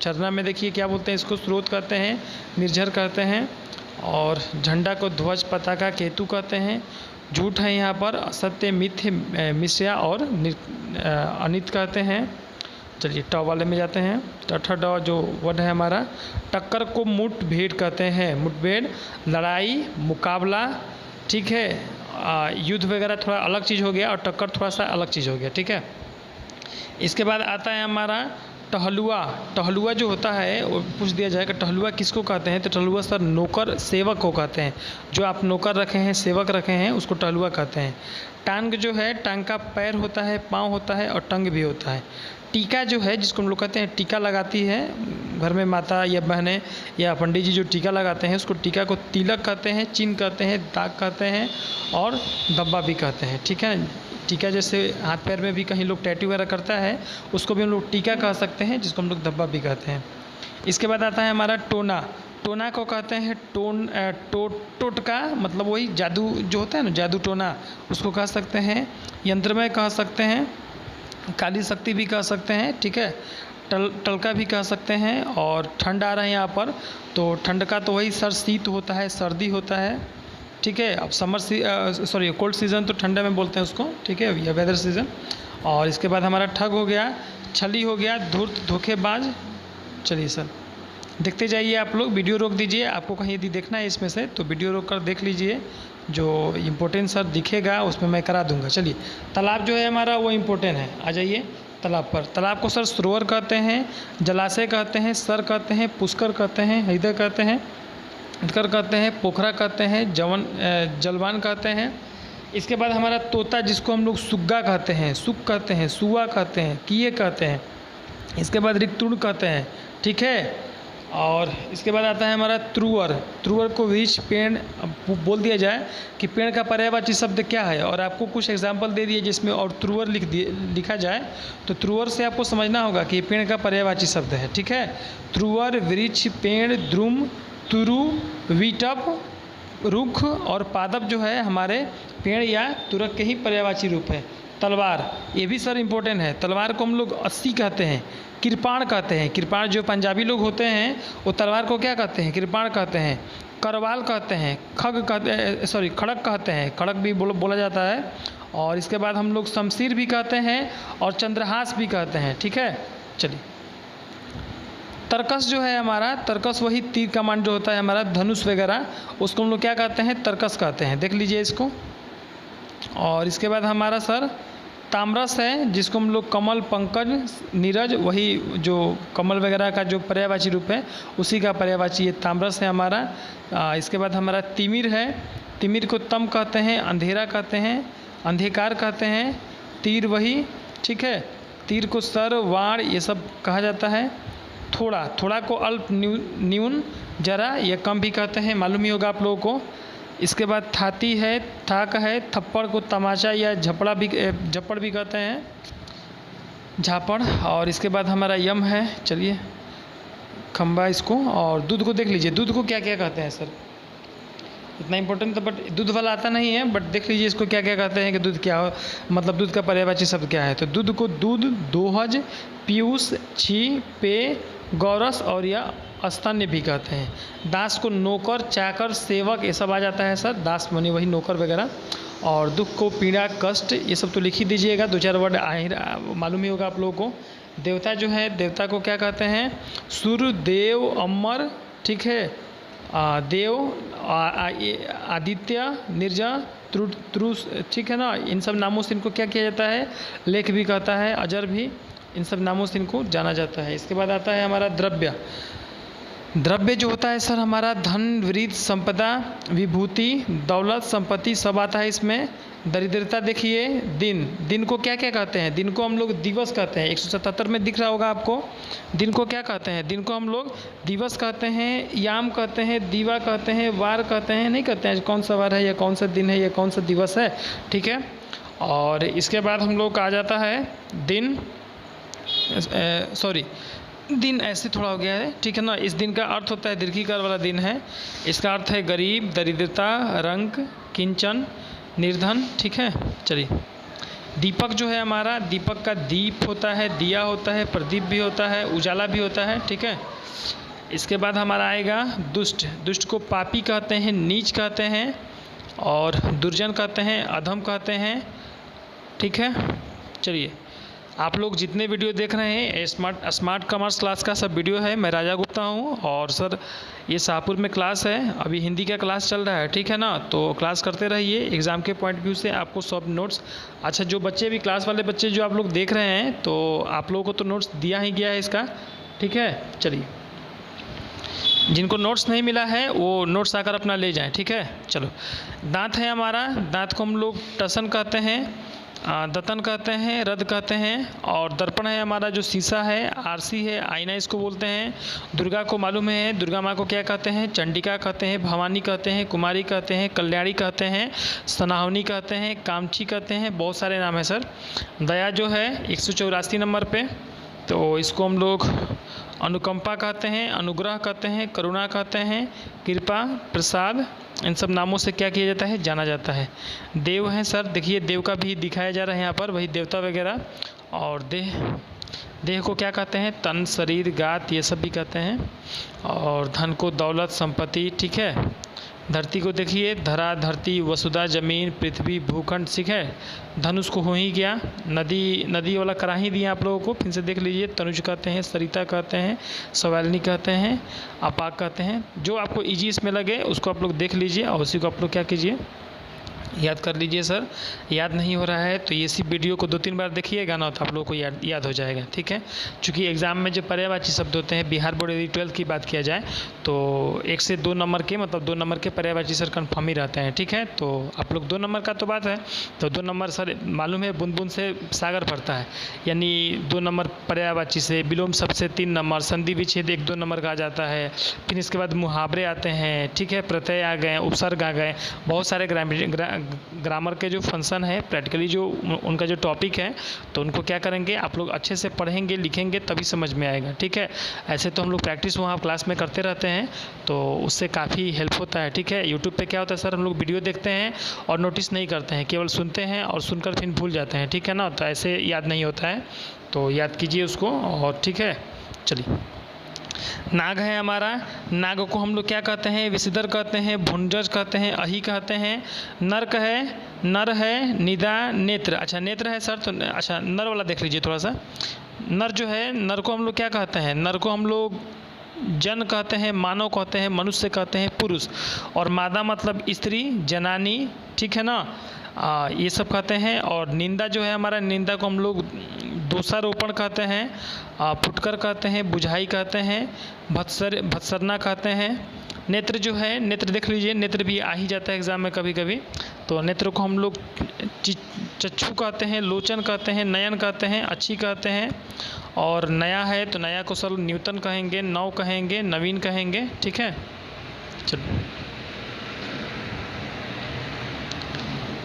झरना में देखिए क्या बोलते हैं इसको, स्रोत कहते हैं, निर्झर कहते हैं। और झंडा को ध्वज, पताका, केतु कहते हैं। झूठ है यहाँ पर, असत्य, मिथ्य, मिथ्या और अनित कहते हैं। चलिए, ट वाले में जाते हैं। ठ ड जो वर्ड है हमारा। टक्कर को मुठभेड़ कहते हैं, मुठभेड़, लड़ाई, मुकाबला, ठीक है। युद्ध वगैरह थोड़ा अलग चीज़ हो गया और टक्कर थोड़ा सा अलग चीज़ हो गया, ठीक है। इसके बाद आता है हमारा टहलुआ। टहलुआ जो होता है वो पूछ दिया जाएगा, टहलुआ किसको कहते हैं, तो टहलुआ सर नौकर, सेवक को कहते हैं। जो आप नौकर रखे हैं, सेवक रखे हैं, उसको टहलुआ कहते हैं। टांग जो है, टांग का पैर होता है, पाँव होता है और टंग भी होता है। टीका जो है, जिसको हम लोग कहते हैं टीका लगाती है घर में माता या बहनें या पंडित जी जो टीका लगाते हैं, उसको टीका को तिलक कहते हैं, चिन्ह कहते हैं, दाग कहते हैं और धब्बा भी कहते हैं, ठीक है। टीका जैसे हाथ पैर में भी कहीं लोग टैटू वगैरह करता है, उसको भी हम लोग टीका कह सकते हैं, जिसको हम लोग धब्बा भी कहते हैं। इसके बाद आता है हमारा टोना। टोना को कहते हैं टोटका, मतलब वही जादू जो होता है ना, जादू टोना, उसको कह सकते हैं। यंत्रमय कह सकते हैं, काली शक्ति भी कह सकते हैं, ठीक है। टलका भी कह सकते हैं। और ठंड आ रहा है यहाँ पर, तो ठंड का तो वही सर शीत होता है, सर्दी होता है, ठीक है। अब कोल्ड सीज़न तो ठंडे में बोलते हैं उसको, ठीक है, या वेदर सीज़न। और इसके बाद हमारा ठग हो गया, छली हो गया, धूर्त, धोखेबाज। चलिए सर, देखते जाइए आप लोग, वीडियो रोक दीजिए। आपको कहीं यदि देखना है इसमें से तो वीडियो रोक कर देख लीजिए, जो इम्पोर्टेंट सर दिखेगा उसमें मैं करा दूंगा। चलिए, तालाब जो है हमारा वो इम्पोर्टेंट है, आ जाइए। तालाब पर। तालाब को सर सरोवर कहते हैं, जलाशय कहते हैं, सर कहते हैं, पुष्कर कहते हैं, हृदय कहते हैं, उत्कर कहते हैं, पोखरा कहते हैं, जलवान कहते हैं। इसके बाद हमारा तोता जिसको हम लोग सुग्गा कहते हैं, सुक कहते हैं, सुआ कहते हैं, किए कहते हैं। इसके बाद ऋतुण कहते हैं, ठीक है। और इसके बाद आता है हमारा त्रुवर। त्रुवर को वृक्ष, पेड़ बोल दिया जाए कि पेड़ का पर्यायवाची शब्द क्या है, और आपको कुछ एग्जाम्पल दे दिए जिसमें और त्रुवर लिखा जाए तो त्रुवर से आपको समझना होगा कि पेड़ का पर्यायवाची शब्द है, ठीक है। त्रुवर वृक्ष, पेड़, द्रुम, तुरु, विटप, रुख और पादप जो है हमारे पेड़ या तुरक के ही पर्यायवाची रूप है। तलवार, ये भी सर इम्पोर्टेंट है। तलवार को हम लोग अस्सी कहते हैं, कृपाण कहते हैं। कृपाण जो पंजाबी लोग होते हैं वो तलवार को क्या कहते हैं, कृपाण कहते हैं। करवाल कहते हैं, खग कहते हैं, सॉरी खड़क कहते हैं, खड़क भी बोला जाता है। और इसके बाद हम लोग शमशीर भी कहते हैं और चंद्रहास भी कहते हैं, ठीक है। चलिए, तरकस जो है हमारा, तरकस वही तीर कमान जो होता है हमारा, धनुष वगैरह, उसको हम लोग क्या कहते हैं, तरकस कहते हैं। देख लीजिए इसको। और इसके बाद हमारा सर ताम्रस है, जिसको हम लोग कमल, पंकज, नीरज, वही जो कमल वगैरह का जो पर्यायवाची रूप है उसी का पर्यायवाची ये ताम्रस है हमारा। इसके बाद हमारा तिमिर है। तिमिर को तम कहते हैं, अंधेरा कहते हैं, अंधकार कहते हैं। तीर वही, ठीक है। तीर को सर, वाण ये सब कहा जाता है। थोड़ा, थोड़ा को अल्प, न्यून, जरा या कम भी कहते हैं, मालूम ही होगा आप लोगों को। इसके बाद थाती है, थाक है। थप्पड़ को तमाचा या झपड़ भी कहते हैं, झापड़। और इसके बाद हमारा यम है, चलिए खम्बा इसको। और दूध को देख लीजिए, दूध को क्या क्या कहते हैं सर, इतना इंपॉर्टेंट तो बट दूध वाला आता नहीं है, बट देख लीजिए इसको क्या क्या कहते हैं कि दूध क्या हो, मतलब दूध का पर्यायवाची शब्द क्या है। तो दूध को दूध, दोहज, पीयूष, छी, पे, गौरस और या स्तन्य भी कहते हैं। दास को नौकर, चाकर, सेवक ये सब आ जाता है सर, दास मनी वही नौकर वगैरह। और दुख को पीड़ा, कष्ट ये सब तो लिख ही दीजिएगा, दो चार वर्ड मालूम ही होगा आप लोगों को। देवता जो है, देवता को क्या कहते हैं, सूर्य, देव, अमर, ठीक है, देव, आदित्य, निर्जा, त्रुस, ठीक है ना। इन सब नामों से इनको क्या किया जाता है, लेख भी कहता है, अजर भी, इन सब नामों से इनको जाना जाता है। इसके बाद आता है हमारा द्रव्य। द्रव्य जो होता है सर हमारा धन, वृत्त, संपदा, विभूति, दौलत, संपत्ति सब आता है इसमें। दरिद्रता देखिए, दिन, दिन को क्या क्या कहते हैं, दिन को हम लोग दिवस कहते हैं। 177 में दिख रहा होगा आपको। दिन को क्या कहते हैं, दिन को हम लोग दिवस कहते हैं, याम कहते हैं, दीवा कहते हैं, वार कहते हैं, नहीं कहते हैं कौन सा वार है या कौन सा दिन है या कौन सा दिवस है, ठीक है। और इसके बाद हम लोग का आ जाता है दिन, दिन ऐसे थोड़ा हो गया है, ठीक है ना। इस दिन का अर्थ होता है, दीर्घिकार वाला दिन है। इसका अर्थ है गरीब, दरिद्रता, रंक, किंचन, निर्धन, ठीक है। चलिए, दीपक जो है हमारा, दीपक का दीप होता है, दिया होता है, प्रदीप भी होता है, उजाला भी होता है, ठीक है। इसके बाद हमारा आएगा दुष्ट। दुष्ट को पापी कहते हैं, नीच कहते हैं और दुर्जन कहते हैं, अधम कहते हैं, ठीक है। चलिए, आप लोग जितने वीडियो देख रहे हैं स्मार्ट कॉमर्स क्लास का सब वीडियो है। मैं राजा गुप्ता हूं और सर ये शाहपुर में क्लास है, अभी हिंदी का क्लास चल रहा है, ठीक है ना। तो क्लास करते रहिए, एग्ज़ाम के पॉइंट व्यू से आपको सब नोट्स, अच्छा जो बच्चे भी क्लास वाले बच्चे जो आप लोग देख रहे हैं तो आप लोगों को तो नोट्स दिया ही गया है इसका, ठीक है। चलिए, जिनको नोट्स नहीं मिला है वो नोट्स आकर अपना ले जाएं, ठीक है। चलो, दांत है हमारा, दांत को हम लोग टसन कहते हैं, दतन कहते हैं, रद कहते हैं। और दर्पण है हमारा जो शीशा है, आरसी है, आईना इसको बोलते हैं। दुर्गा को मालूम है, दुर्गा माँ को क्या कहते हैं, चंडिका कहते हैं, भवानी कहते हैं, कुमारी कहते हैं, कल्याणी कहते हैं, सनाहवनी कहते हैं, कामची कहते हैं, बहुत सारे नाम है सर। दया जो है 184 नंबर पे, तो इसको हम लोग अनुकंपा कहते हैं, अनुग्रह कहते हैं, करुणा कहते हैं, कृपा, प्रसाद, इन सब नामों से क्या किया जाता है, जाना जाता है। देव हैं सर, देखिए देव का भी दिखाया जा रहा है यहाँ पर, वही देवता वगैरह। और देह को क्या कहते हैं, तन, शरीर, गात ये सब भी कहते हैं। और धन को दौलत, संपत्ति, ठीक है। धरती को देखिए, धरा, धरती, वसुधा, जमीन, पृथ्वी, भूखंड, ठीक है। धनुष को हो ही गया। नदी वाला करा ही दिया आप लोगों को, फिर से देख लीजिए। तनुज कहते हैं, सरिता कहते हैं, सवैलनी कहते हैं, अपाक कहते हैं। जो आपको ईजी इसमें लगे उसको आप लोग देख लीजिए और उसी को आप लोग क्या कीजिए, याद कर लीजिए सर। याद नहीं हो रहा है तो ये इसी वीडियो को 2-3 बार देखिएगा ना, तो आप लोगों को याद हो जाएगा, ठीक है। चूँकि एग्ज़ाम में जो पर्यायवाची शब्द होते हैं, बिहार बोर्ड यदि 12th की बात किया जाए तो 1 से 2 नंबर के, मतलब 2 नंबर के पर्यायवाची सर कन्फर्म ही रहते हैं, ठीक है। तो आप लोग 2 नंबर का तो बात है, तो 2 नंबर सर मालूम है बूंद बूंद से सागर भरता है, यानी 2 नंबर पर्यायवाची से, विलोम शब्द से 3 नंबर, संधि विच्छेद 1-2 नंबर का आ जाता है। फिर इसके बाद मुहावरे आते हैं, ठीक है, प्रत्यय आ गए, उपसर्ग आ गए, बहुत सारे ग्रामर के जो फंक्शन है, प्रैक्टिकली जो उनका जो टॉपिक है, तो उनको क्या करेंगे आप लोग अच्छे से पढ़ेंगे लिखेंगे तभी समझ में आएगा, ठीक है। ऐसे तो हम लोग प्रैक्टिस वहाँ क्लास में करते रहते हैं, तो उससे काफ़ी हेल्प होता है, ठीक है। यूट्यूब पे क्या होता है सर, हम लोग वीडियो देखते हैं और नोटिस नहीं करते हैं, केवल सुनते हैं और सुनकर फिर भूल जाते हैं, ठीक है ना। तो ऐसे याद नहीं होता है, तो याद कीजिए उसको, और ठीक है। चलिए, नाग है हमारा। नाग को हम लोग क्या कहते हैं, विषधर कहते हैं, भुंजज कहते हैं, अही कहते हैं। नर्क है, नर है, निदा, नेत्र। अच्छा नेत्र है सर, तो अच्छा नर वाला देख लीजिए थोड़ा सा। नर जो है, नर को हम लोग क्या कहते हैं, नर को हम लोग जन कहते हैं, मानव कहते हैं, मनुष्य कहते हैं, पुरुष। और मादा मतलब स्त्री, जनानी, ठीक है ना, ये सब कहते हैं। और निंदा जो है हमारा, निंदा को हम लोग दोषारोपण कहते हैं, फुटकर कहते हैं, बुझाई कहते हैं, भत्सरना कहते हैं। नेत्र जो है, नेत्र देख लीजिए, नेत्र भी आ ही जाता है एग्ज़ाम में कभी कभी, तो नेत्र को हम लोग चक्षु कहते हैं, लोचन कहते हैं, नयन कहते हैं, अच्छी कहते हैं। और नया है तो नया को सर न्यूतन कहेंगे, नव कहेंगे, नवीन कहेंगे, ठीक है। चलो,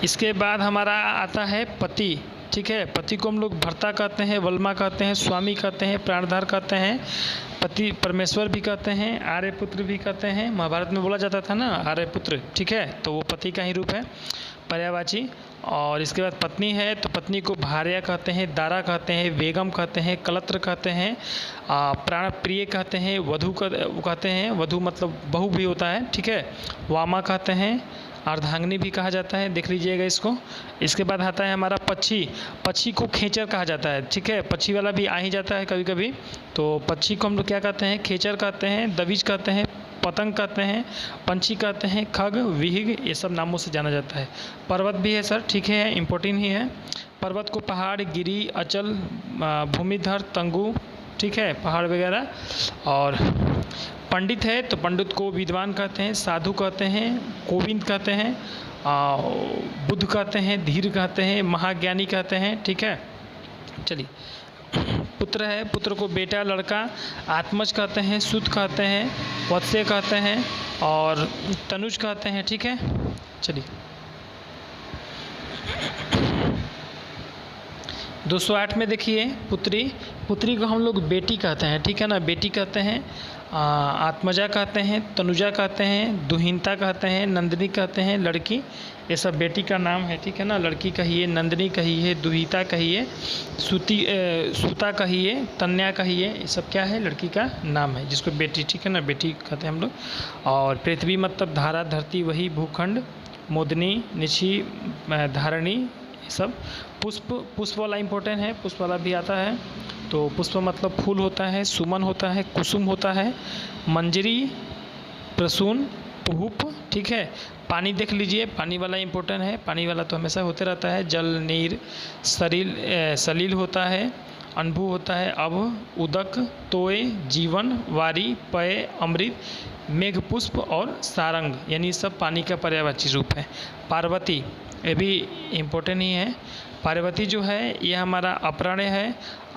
इसके बाद हमारा आता है पति, ठीक है। पति को हम लोग भर्ता कहते हैं, वल्मा कहते हैं, स्वामी कहते हैं, प्राणधार कहते हैं, पति परमेश्वर भी कहते हैं, आर्यपुत्र भी कहते हैं। महाभारत में बोला जाता था ना आर्यपुत्र, ठीक है, तो वो पति का ही रूप है पर्यायवाची। और इसके बाद पत्नी है तो पत्नी को भार्या कहते हैं, दारा कहते हैं, बेगम कहते हैं, कलत्र कहते हैं, प्राण प्रिय कहते हैं, वधु कहते हैं, वधु मतलब बहू भी होता है, ठीक है। वामा कहते हैं, अर्धांगिनी भी कहा जाता है, देख लीजिएगा इसको। इसके बाद आता है हमारा पक्षी। पक्षी को खेचर कहा जाता है, ठीक है, पक्षी वाला भी आ ही जाता है कभी कभी, तो पक्षी को हम लोग क्या कहते हैं, खेचर कहते हैं, दविज कहते हैं, पतंग कहते हैं, पंछी कहते हैं, खग, विहिग, ये सब नामों से जाना जाता है। पर्वत भी है सर, ठीक है, इम्पोर्टेंट ही है। पर्वत को पहाड़, गिरी, अचल, भूमिधर, तंगु, ठीक है, पहाड़ वगैरह। और पंडित है तो पंडित को विद्वान कहते हैं, साधु कहते हैं, गोविंद कहते हैं, बुद्ध कहते हैं, धीर कहते हैं, महाज्ञानी कहते हैं, ठीक है। चलिए, पुत्र है, पुत्र को बेटा, लड़का, आत्मज कहते हैं, सुत कहते हैं, वत्स्य कहते हैं और तनुज कहते हैं, ठीक है। चलिए, 208 में देखिए पुत्री। पुत्री को हम लोग बेटी कहते हैं, ठीक है ना, बेटी कहते हैं, आत्मजा कहते हैं, तनुजा कहते हैं, दुहिंता कहते हैं, नंदिनी कहते हैं, लड़की, ये सब बेटी का नाम है, ठीक है ना। लड़की कहिए, नंदिनी कहिए, दुहिता कहिए, सुता कहिए, तन्या कहिए, ये सब क्या है, लड़की का नाम है जिसको बेटी, ठीक है ना, बेटी कहते हैं हम लोग। और पृथ्वी मतलब धारा, धरती, वही, भूखंड, मोदनी, निशी, धारणी, ये सब। पुष्प, पुष्प वाला इम्पोर्टेंट है, पुष्प वाला भी आता है, तो पुष्प मतलब फूल होता है, सुमन होता है, कुसुम होता है, मंजरी, प्रसून, पुहुप, ठीक है। पानी देख लीजिए, पानी वाला इम्पोर्टेंट है, पानी वाला तो हमेशा होते रहता है, जल, नीर, सलील होता है, अनभु होता है, अब, उदक, तोय, जीवन, वारी, पय, अमृत, मेघ पुष्प और सारंग, यानी सब पानी का पर्यायवाची रूप है। पार्वती, ये भी इम्पोर्टेंट ही है। पार्वती जो है ये हमारा अपराण्य है,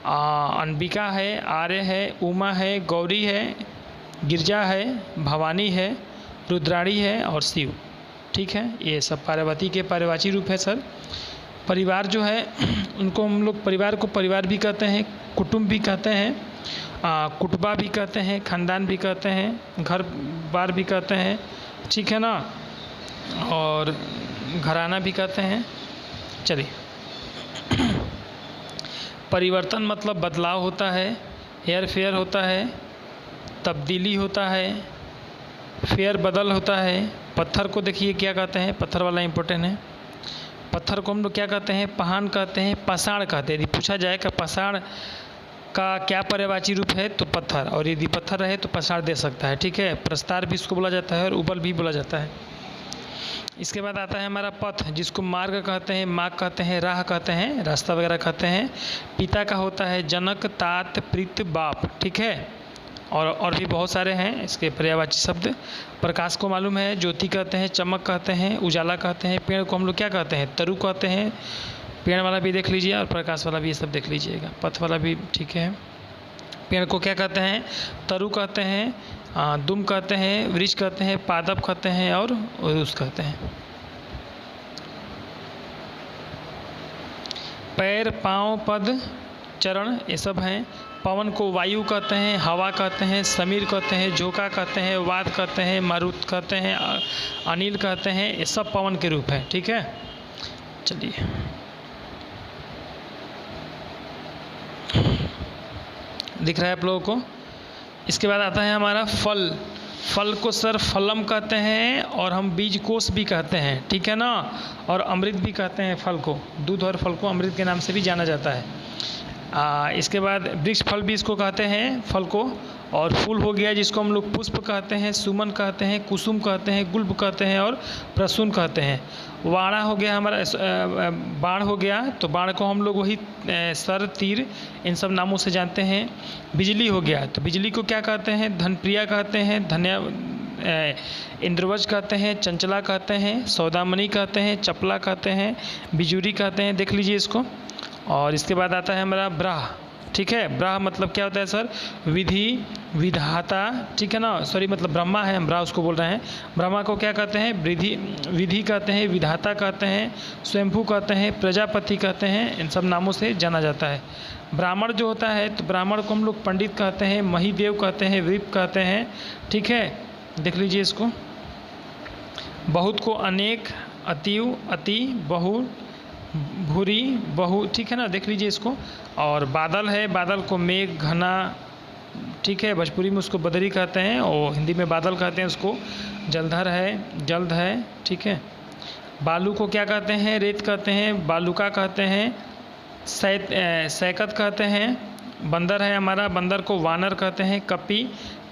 अंबिका है, आर्य है, उमा है, गौरी है, गिरजा है, भवानी है, रुद्राणी है और शिव, ठीक है। ये सब पार्वती के पर्यायवाची रूप है सर। परिवार जो है उनको हम लोग, परिवार को परिवार भी कहते हैं, कुटुंब भी कहते हैं, कुटुबा भी कहते हैं, खानदान भी कहते हैं, घर बार भी कहते हैं, ठीक है ना, और घराना भी कहते हैं। चलिए, परिवर्तन मतलब बदलाव होता है, हेयर फेयर होता है, तब्दीली होता है, फेयर बदल होता है। पत्थर को देखिए क्या कहते हैं, पत्थर वाला इम्पोर्टेंट है। पत्थर को हम लोग क्या कहते हैं, पहान कहते हैं, पाषाण कहते हैं। यदि पूछा जाए कि पाषाण का क्या पर्यायवाची रूप है तो पत्थर, और यदि पत्थर रहे तो पाषाण दे सकता है, ठीक है। प्रस्तार भी इसको बोला जाता है और उबल भी बोला जाता है। इसके बाद आता है हमारा पथ, जिसको मार्ग कहते हैं, मार्ग कहते हैं, राह कहते हैं, रास्ता वगैरह कहते हैं। पिता का होता है जनक, तात, प्रीत, बाप, ठीक है। और भी बहुत सारे हैं इसके पर्यायवाची शब्द। प्रकाश को मालूम है, ज्योति कहते हैं, चमक कहते हैं, उजाला कहते हैं। पेड़ को हम लोग क्या कहते हैं, तरु कहते हैं। पेड़ वाला भी देख लीजिए और प्रकाश वाला भी, ये सब देख लीजिएगा। पथ वाला भी ठीक है। पेड़ को क्या कहते हैं, तरु कहते हैं, दुम कहते हैं, वृक्ष कहते हैं, पादप कहते हैं और उरुस कहते हैं। पैर, पाँव, पद, चरण, ये सब हैं। पवन को वायु कहते हैं, हवा कहते हैं, समीर कहते हैं, झोंका कहते हैं, वाद कहते हैं, मारुत कहते हैं, अनिल कहते हैं। ये सब पवन के रूप हैं, ठीक है। चलिए दिख रहा है आप लोगों को। इसके बाद आता है हमारा फल। फल को सर फलम कहते हैं और हम बीज कोष भी कहते हैं, ठीक है ना। और अमृत भी कहते हैं फल को। दूध और फल को अमृत के नाम से भी जाना जाता है। इसके बाद वृक्ष फल भी इसको कहते हैं, फल को। और फूल हो गया जिसको हम लोग पुष्प कहते हैं, सुमन कहते हैं, कुसुम कहते हैं, गुल्ब कहते हैं और प्रसून कहते हैं। वाणा हो गया हमारा, बाण हो गया, तो बाण को हम लोग वही सर, तीर, इन सब नामों से जानते हैं। बिजली हो गया, तो बिजली को क्या कहते हैं, धनप्रिया कहते हैं, इंद्रवज कहते हैं, चंचला कहते हैं, सौदामणि कहते हैं, चपला कहते हैं, बिजुरी कहते हैं। देख लीजिए इसको। और इसके बाद आता है हमारा ब्राह, ठीक है। ब्राह मतलब क्या होता है सर, विधि, विधाता, ठीक है ना। सॉरी, मतलब ब्रह्मा है, हम ब्राह उसको बोल रहे हैं। ब्रह्मा को क्या कहते हैं, विधि कहते हैं, विधाता कहते हैं, स्वयंभू कहते हैं, प्रजापति कहते हैं। इन सब नामों से जाना जाता है। ब्राह्मण जो होता है, तो ब्राह्मण को हम लोग पंडित कहते हैं, महिदेव कहते हैं, विप कहते हैं, ठीक है। देख लीजिए इसको। बहुत को अनेक, अतिव, अति, बहु, भूरी, बहु, ठीक है ना। देख लीजिए इसको। और बादल है, बादल को मेघ, घना, ठीक है। भोजपुरी में उसको बदरी कहते हैं और हिंदी में बादल कहते हैं उसको। जलधर है, जल्द है, ठीक है। बालू को क्या कहते हैं, रेत कहते हैं, बालुका कहते हैं, सैकत कहते हैं। बंदर है हमारा, बंदर को वानर कहते हैं। कपी,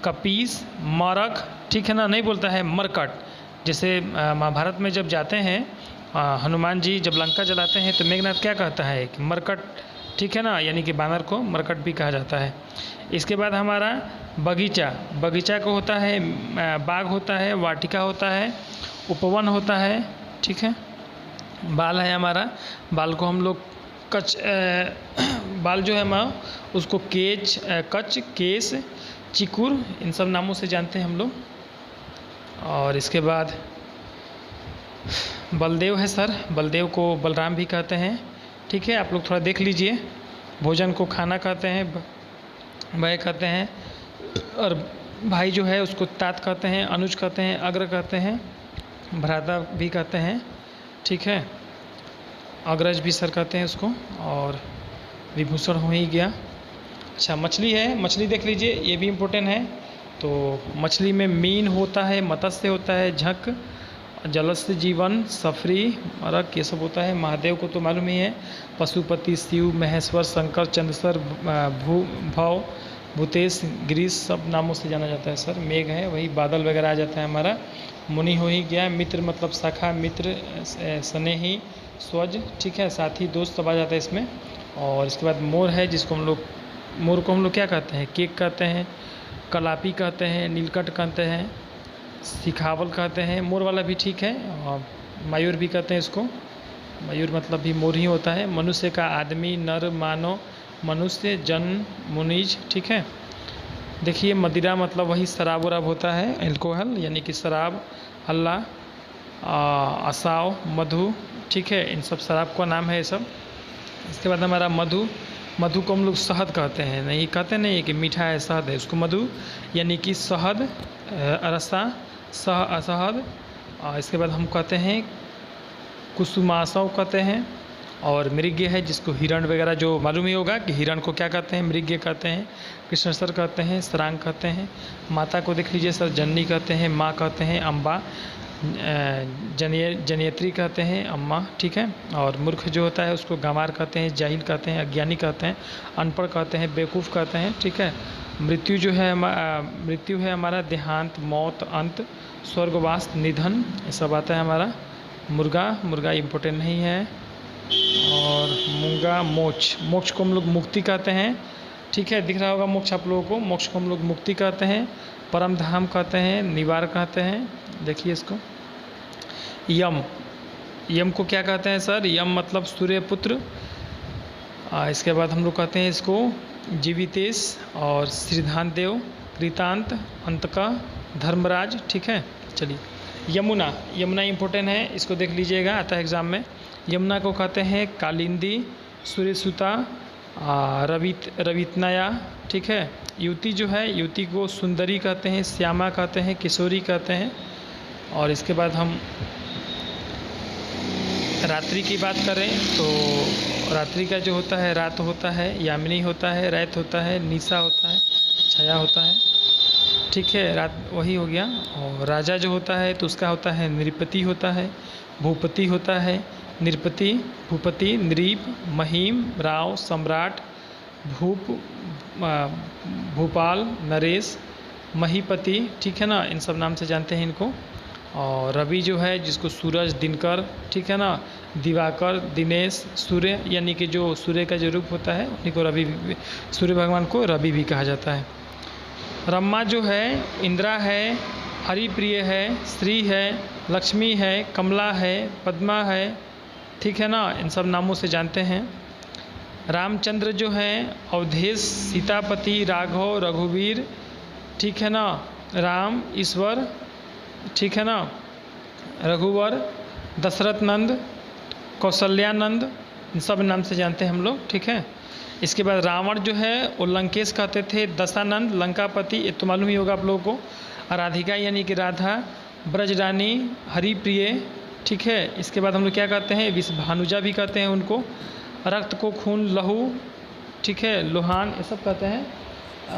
कपीस, मरक, ठीक है ना, नहीं बोलता है मरकट। जैसे महाभारत में जब जाते हैं हनुमान जी जब लंका जलाते हैं तो मेघनाथ क्या कहता है कि मरकट, ठीक है ना, यानी कि बानर को मरकट भी कहा जाता है। इसके बाद हमारा बगीचा। बगीचा को होता है बाग होता है, वाटिका होता है, उपवन होता है, ठीक है। बाल है हमारा, बाल को हम लोग बाल जो है हमारा उसको कच, केस, चिकुर, इन सब नामों से जानते हैं हम लोग। और इसके बाद बलदेव है सर, बलदेव को बलराम भी कहते हैं, ठीक है। आप लोग थोड़ा देख लीजिए। भोजन को खाना कहते हैं, भाई कहते हैं। और भाई जो है उसको तात कहते हैं, अनुज कहते हैं, अग्र कहते हैं, भ्राता भी कहते हैं, ठीक है। अग्रज भी सर कहते हैं उसको। और विभूषण हो ही गया। अच्छा, मछली है, मछली देख लीजिए, ये भी इम्पोर्टेंट है। तो मछली में मीन होता है, मत्स्य होता है, झक, जलस्य जीवन, सफरी, अरक, ये सब होता है। महादेव को तो मालूम ही है। पशुपति, शिव, महेश्वर, शंकर, चंद्रसर, भव, भूतेश, गिरीश, सब नामों से जाना जाता है सर। मेघ है, वही बादल वगैरह आ जाता है हमारा। मुनि हो ही गया। मित्र मतलब सखा, मित्र, स्नेही, स्वज, ठीक है, साथी, दोस्त सब आ जाता है इसमें। और इसके बाद मोर है, जिसको हम लोग, मोर को हम लोग क्या कहते हैं, केक कहते हैं, कलापी कहते हैं, नीलकंठ कहते हैं, सिखावल कहते हैं। मोर वाला भी ठीक है। और मयूर भी कहते हैं इसको। मयूर मतलब भी मोर ही होता है। मनुष्य का आदमी, नर, मानव, मनुष्य, जन, मुनीज, ठीक है। देखिए मदिरा मतलब वही शराब वराब होता है, एल्कोहल, यानी कि शराब, हल्ला, असाव, मधु, ठीक है। इन सब शराब का नाम है ये सब। इसके बाद हमारा मधु। मधु को हम लोग शहद कहते हैं, नहीं कहते नहीं कि मीठा है शहद है, उसको मधु यानी कि शहद, रसा, शहद। इसके बाद हम कहते हैं कुसुमासव कहते हैं। और मृग्य है, जिसको हिरण वगैरह जो मालूम ही होगा कि हिरण को क्या कहते हैं, मृग्य कहते हैं। कृष्ण सर कहते हैं, सरांग कहते हैं। माता को देख लीजिए सर, जननी कहते हैं, माँ कहते हैं, अम्बा, जनियत्री कहते हैं, अम्मा, ठीक है। और मूर्ख जो होता है उसको गंवार कहते हैं, जाहिल कहते हैं, अज्ञानी कहते हैं, अनपढ़ कहते हैं, बेवकूफ़ कहते हैं, ठीक है। मृत्यु जो है मृत्यु है हमारा देहांत, मौत, अंत, स्वर्गवास, निधन, ये सब आता है हमारा। मुर्गा इम्पोर्टेंट नहीं है। और मूंगा, मोक्ष, मोक्ष को हम लोग मुक्ति कहते हैं। ठीक है, दिख रहा होगा मोक्ष आप लोगों को। मोक्ष को हम लोग मुक्ति कहते हैं, परम धाम कहते हैं, निवार कहते हैं। देखिए इसको। यम, यम को क्या कहते हैं सर? यम मतलब सूर्यपुत्र। इसके बाद हम लोग कहते हैं इसको जीवितेश और श्रीधान देव, कृतांत, अंतका, धर्मराज। ठीक है, चलिए। यमुना, यमुना इम्पोर्टेंट है, इसको देख लीजिएगा, आता है एग्जाम में। यमुना को कहते हैं कालिंदी, सूर्यसुता, रवितनया। ठीक है, युवती जो है, युवती को सुंदरी कहते हैं, श्यामा कहते हैं, किशोरी कहते हैं। और इसके बाद हम रात्रि की बात करें तो रात्रि का जो होता है, रात होता है, यामिनी होता है, रैत होता है, निशा होता है, छाया होता है। ठीक है, रात वही हो गया। और राजा जो होता है तो उसका होता है नृपति होता है, भूपति होता है, नृपति, भूपति, नृप, महिम, राव, सम्राट, भूपाल, नरेश, महीपति। ठीक है ना, इन सब नाम से जानते हैं इनको। और रवि जो है, जिसको सूरज, दिनकर, ठीक है ना, दिवाकर, दिनेश, सूर्य, यानी कि जो सूर्य का जो रूप होता है उन्हीं को रवि, सूर्य भगवान को रवि भी कहा जाता है। ब्रह्मा जो है, इंद्रा है, हरिप्रिय है, श्री है, लक्ष्मी है, कमला है, पद्मा है। ठीक है ना, इन सब नामों से जानते हैं। रामचंद्र जो है, अवधेश, सीतापति, राघव, रघुवीर। ठीक है ना, राम, ईश्वर। ठीक है ना, रघुवर, दशरथ नंद, कौशल्यानंद, इन सब नाम से जानते हैं हम लोग। ठीक है, इसके बाद रावण जो है वो लंकेश कहते थे, दशानंद, लंकापति, ये तो मालूम ही होगा आप लोगों को। राधिका यानी कि राधा, ब्रजरानी, हरिप्रिय। ठीक है, इसके बाद हम लोग क्या कहते हैं, विषभानुजा भी कहते हैं उनको। रक्त को खून, लहू। ठीक है, लोहान, ये सब कहते हैं।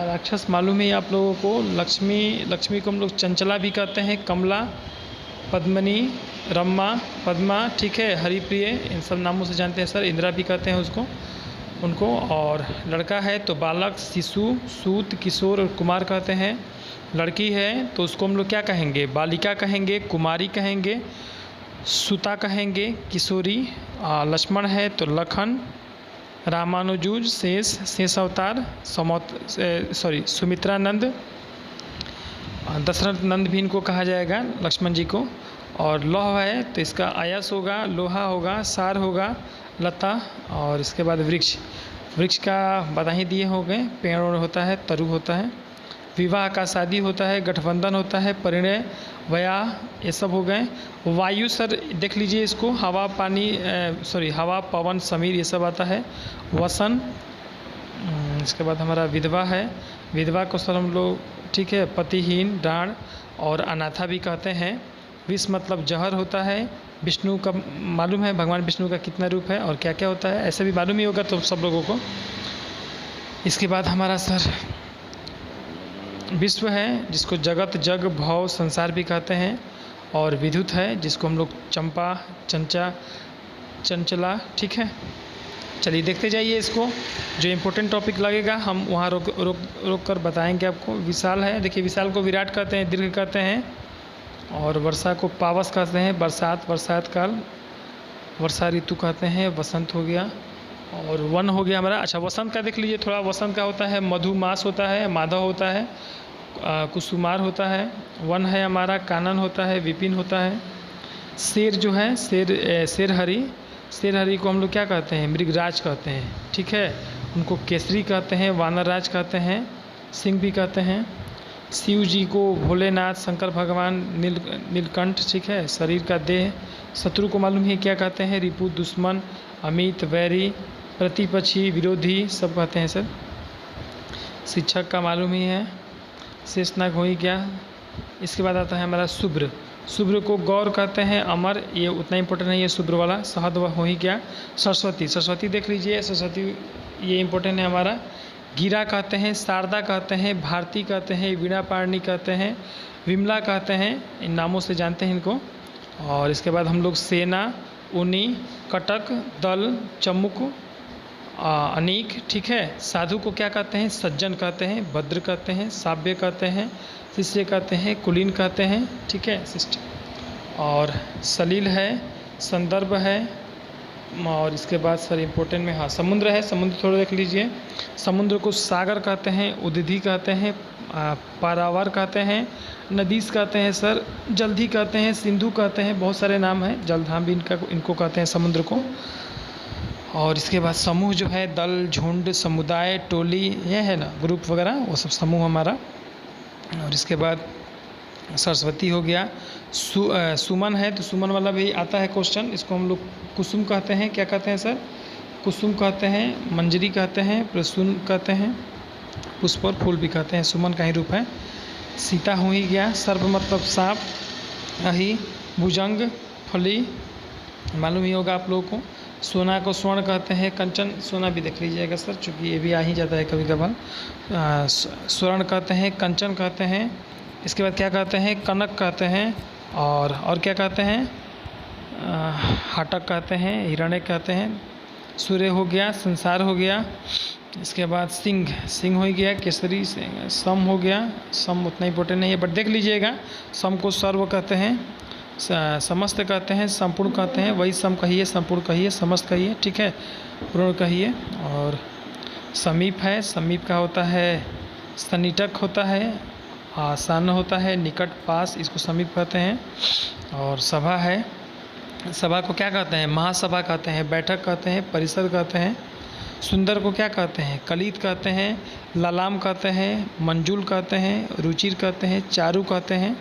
राक्षस मालूम है आप लोगों को। लक्ष्मी को हम लोग चंचला भी कहते हैं, कमला, पद्मनी, रमा, पद्मा। ठीक है, हरिप्रिय, इन सब नामों से जानते हैं सर। इंदिरा भी कहते हैं उनको। और लड़का है तो बालक, शिशु, सूत, किशोर और कुमार कहते हैं। लड़की है तो उसको हम लोग क्या कहेंगे, बालिका कहेंगे, कुमारी कहेंगे, सुता कहेंगे, किशोरी। लक्ष्मण है तो लखन, रामानुज, शेष अवतार, सुमित्रानंद, दशरथ नंद भी इनको कहा जाएगा, लक्ष्मण जी को। और लौह है तो इसका आयस होगा, लोहा होगा, सार होगा, लता। और इसके बाद वृक्ष का बता ही दिए हो गए, पेड़ होता है, तरु होता है। विवाह का शादी होता है, गठबंधन होता है, परिणय, व्याह, ये सब हो गए। वायु सर देख लीजिए इसको, हवा, पानी, हवा, पवन, समीर, ये सब आता है। वसन, इसके बाद हमारा विधवा है। विधवा को सर हम लोग, ठीक है, पतिहीन, डांड और अनाथा भी कहते हैं। विष मतलब जहर होता है। विष्णु का मालूम है, भगवान विष्णु का कितना रूप है और क्या क्या होता है, ऐसे भी मालूम ही होगा तो सब लोगों को। इसके बाद हमारा सर विश्व है, जिसको जगत, जग, भव, संसार भी कहते हैं। और विद्युत है, जिसको हम लोग चंपा, चंचा, चंचला। ठीक है, चलिए देखते जाइए इसको। जो इम्पोर्टेंट टॉपिक लगेगा हम वहाँ रोक कर बताएंगे आपको। विशाल है, देखिए विशाल को विराट कहते हैं, दीर्घ कहते हैं। और वर्षा को पावस कहते हैं, बरसात काल, वर्षा ऋतु कहते हैं। वसंत हो गया। और वन हो गया हमारा। अच्छा, वसंत का देख लीजिए थोड़ा। वसंत का होता है मधुमास होता है, माधव होता है, कुसुमार होता है। वन है हमारा, कानन होता है, विपिन होता है। शेर जो है, शेरहरी को हम लोग क्या कहते हैं, मृगराज कहते हैं। ठीक है, उनको केसरी कहते हैं, वानरराज कहते हैं, सिंह भी कहते हैं। शिव जी को भोलेनाथ, शंकर भगवान, नीलकंठ। ठीक है, शरीर का देह। शत्रु को मालूम है क्या कहते हैं, रिपु, दुश्मन, अमित, वैरी, प्रतिपक्षी, विरोधी, सब कहते हैं सर। शिक्षक का मालूम ही है। शेषनाग हो ही गया। इसके बाद आता है हमारा शुभ्र। शुभ्र को गौर कहते हैं, अमर, ये उतना इंपॉर्टेंट नहीं है शुभ्र वाला। सहद हो ही गया। सरस्वती देख लीजिए, सरस्वती ये इंपॉर्टेंट है हमारा। गिरा कहते हैं, शारदा कहते हैं, भारती कहते हैं, वीणा पारणी कहते हैं, विमला कहते हैं। इन नामों से जानते हैं इनको। और इसके बाद हम लोग सेना, उनी, कटक, दल, चमुक अनीक, ठीक है। साधु को क्या कहते हैं? सज्जन कहते हैं, भद्र कहते हैं, साव्य कहते हैं, शिष्य कहते हैं, कुलीन कहते हैं, ठीक है, शिष्ट। और सलील है, संदर्भ है। और इसके बाद सर इम्पोर्टेंट में हाँ समुद्र है, समुद्र थोड़ा देख लीजिए। समुद्र को सागर कहते हैं, उदधि कहते हैं, पारावार कहते हैं, नदीस कहते हैं सर, जलधि कहते हैं, सिंधु कहते हैं, बहुत सारे नाम हैं, जलधाम भी इनको कहते हैं समुद्र को। और इसके बाद समूह जो है दल, झुंड, समुदाय, टोली, ये है ना ग्रुप वगैरह, वो सब समूह हमारा। और इसके बाद सरस्वती हो गया। सुमन है तो सुमन वाला भी आता है क्वेश्चन, इसको हम लोग कुसुम कहते हैं। क्या कहते हैं सर? कुसुम कहते हैं, मंजरी कहते हैं, प्रसून कहते हैं, पुष्प और फूल भी कहते हैं, सुमन का ही रूप है। सीता हो ही गया। सर्प मतलब सांप, अहि, भुजंग, फली, मालूम ही होगा आप लोगों को। सोना को स्वर्ण कहते हैं, कंचन सोना भी देख लीजिएगा सर, चूँकि ये भी आ ही जाता है कभी कभार। स्वर्ण कहते हैं, कंचन कहते हैं। इसके बाद क्या कहते हैं? कनक कहते हैं। और क्या कहते हैं? हाटक कहते हैं, हिरण्य कहते हैं। सूर्य हो गया, संसार हो गया। इसके बाद सिंह, सिंह हो गया, केसरी, सम हो गया। सम उतना इम्पोर्टेंट नहीं है बट देख लीजिएगा। सम को सर्व कहते हैं, समस्त कहते हैं, संपूर्ण कहते हैं। वही सम कहिए, संपूर्ण कहिए, समस्त कहिए, ठीक है, पूर्ण कहिए। और समीप है, समीप का होता है सन्निटक होता है, आसान होता है, निकट, पास, इसको समीप कहते हैं। और सभा है, सभा को क्या कहते हैं? महासभा कहते हैं, बैठक कहते हैं, परिषद कहते हैं। सुंदर को क्या कहते हैं? कलित कहते हैं, ललाम कहते हैं, मंजूल कहते हैं, रुचिर कहते हैं, चारु कहते हैं।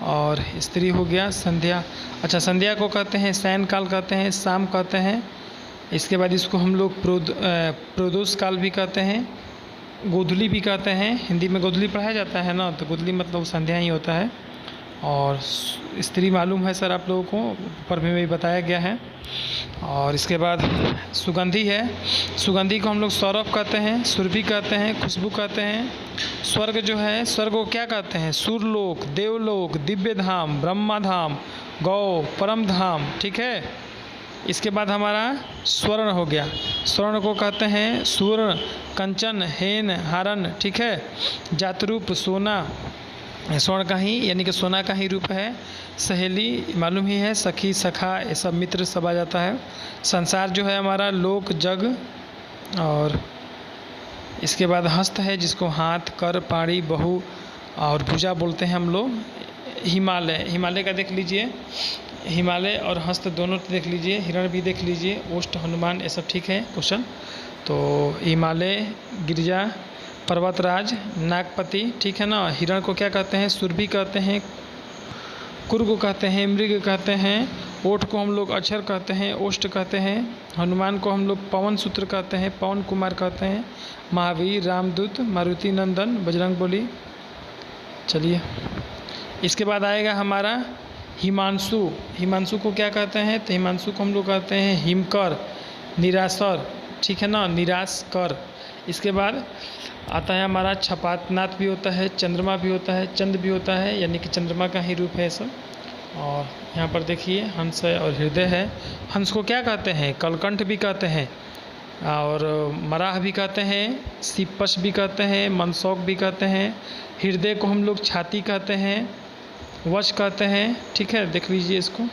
और स्त्री हो गया संध्या। अच्छा, संध्या को कहते हैं शयन काल कहते हैं, शाम कहते हैं। इसके बाद इसको हम लोग प्रदोष काल भी कहते हैं, गोधूली भी कहते हैं। हिंदी में गोधूली पढ़ाया जाता है ना, तो गोधूली मतलब संध्या ही होता है। और स्त्री मालूम है सर आप लोगों को, ऊपर में भी बताया गया है। और इसके बाद सुगंधी है, सुगंधी को हम लोग सौरभ कहते हैं, सुरभि कहते हैं, खुशबू कहते हैं। स्वर्ग जो है, स्वर्ग को क्या कहते हैं? सूरलोक, देवलोक, दिव्य धाम, ब्रह्मा धाम, गौ, परम धाम, ठीक है। इसके बाद हमारा स्वर्ण हो गया। स्वर्ण को कहते हैं स्वर्ण, कंचन, हेन, हारन, ठीक है। जातरूप सोना, स्वर्ण का ही यानी कि सोना का ही रूप है। सहेली मालूम ही है, सखी, सखा, ये सब मित्र सब आ जाता है। संसार जो है हमारा लोक, जग। और इसके बाद हस्त है, जिसको हाथ, कर, पाड़ी, बहु और भुजा बोलते हैं हम लोग। हिमालय, हिमालय का देख लीजिए, हिमालय और हस्त दोनों देख लीजिए। हिरण भी देख लीजिए, ओष्ठ, हनुमान, ये सब ठीक है क्वेश्चन। तो हिमालय, गिरिजा, पर्वतराज, नागपति, ठीक है ना। हिरण को क्या कहते हैं? सुरभि कहते हैं, कुर को कहते हैं, मृग कहते हैं। ओठ को हम लोग अक्षर कहते हैं, ओष्ठ कहते हैं। हनुमान को हम लोग पवन सूत्र कहते हैं, पवन कुमार कहते हैं। महावीर, रामदूत, मारुति नंदन, बजरंगबली। चलिए, इसके बाद आएगा हमारा हिमांशु। हिमांशु को क्या कहते हैं? तो हिमांशु को हम लोग कहते हैं हिमकर, निराशर, ठीक है ना, निराश कर। इसके बाद आता है हमारा छपातनाथ भी होता है, चंद्रमा भी होता है, चंद्र भी होता है, यानी कि चंद्रमा का ही रूप है सब। और यहाँ पर देखिए हंस है और हृदय है। हंस को क्या कहते हैं? कलकंठ भी कहते हैं, और मराह भी कहते हैं, सिपश भी कहते हैं, मनसौक भी कहते हैं। हृदय को हम लोग छाती कहते हैं, वश कहते हैं, ठीक है, देख लीजिए इसको।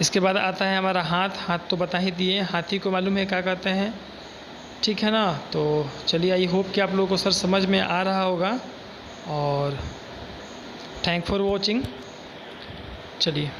इसके बाद आता है हमारा हाथ। हाथ तो बता ही दिए, हाथी को मालूम है क्या कहते हैं, ठीक है ना। तो चलिए, आई होप कि आप लोगों को सर समझ में आ रहा होगा। और थैंक फॉर वॉचिंग। चलिए।